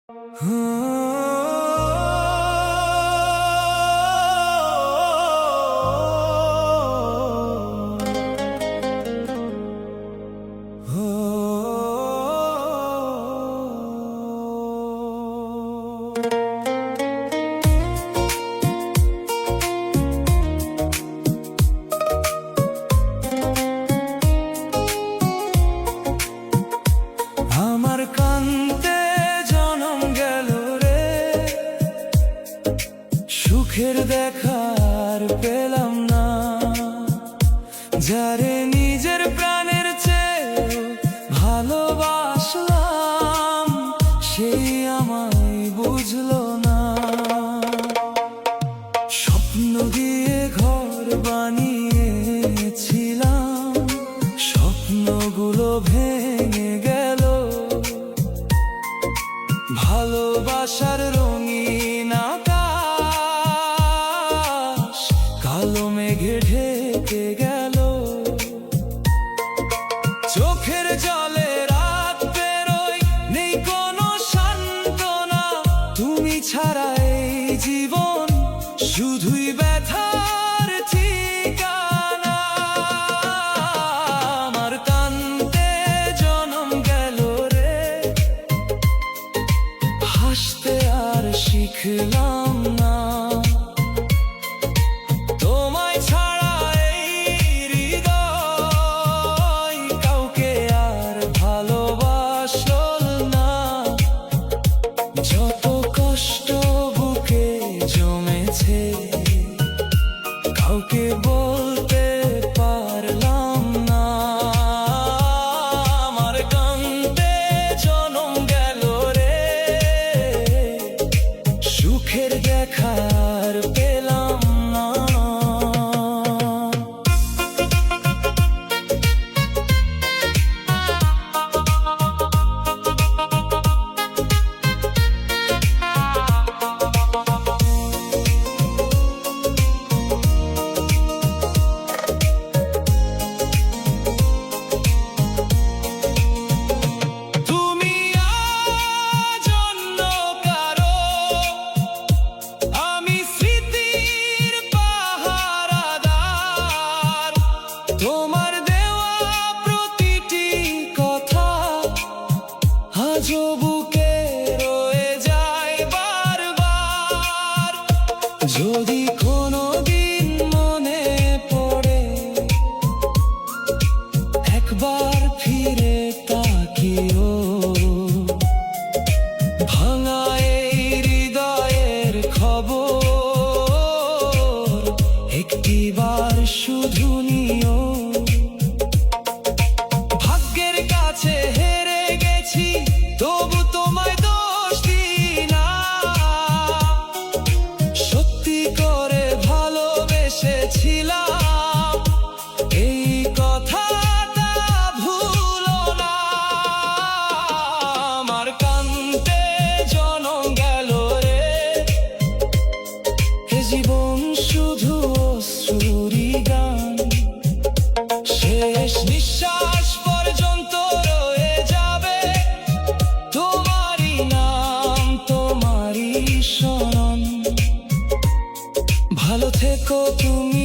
আমার কান্তে জনম গেল রে, সুখের দেখার পেলাম না। যারে নিজের প্রাণের চেয়ে ভালোবাসলাম, সেই আমায় বুঝলো না। স্বপ্ন দিয়ে ঘর বানিয়েছিলাম, স্বপ্নগুলো ভেঙে গেল। ভালোবাসার রঙিন আকাশ কালো মেঘে ঢেকে গেল। চোখের জলে রাত বেরোয়, নেই কোনো সান্ত্বনা। তুমি ছাড়া এই জীবন শুধুই ব্যথার ঠিকানা। আমার কান্তে জনম গেল রে, হাসতে আর শিখলাম না। তোমায় ছাড়া এই হৃদয় কাউকে আর ভালোবাসলো না। যত কষ্ট বুকে জমেছে, কাউকে বলতে পারলাম না। আমার কান্তে জনম গেল রে, সুখের দেখার পেলাম না। তুমি আজ অন্য কারো, আমি স্মৃতির পাহারাদার। তোমার দেওয়া প্রতিটি কথা আজও বুকে রয়ে যায় বারবার। যদি কোনোদিন মনে পড়ে, একবার ফিরে তাকিও। ভাঙা এই হৃদয়ের খবর একটিবার শুধু নিও। ভাগ্যের কাছে হেরে গেছি, তবু তোমায় দোষ দিই না। সত্যি করে ভালোবেসেছিলাম, এই কথাটা ভুলো না। আমার কান্তে জনম গেল রে, এ জীবন শুধু অশ্রুরই গান। শেষ নিঃশ্বাস পর্যন্ত রয়ে যাবে তোমারই নাম, তোমারই শরণ। ভালো থেকো তুমি।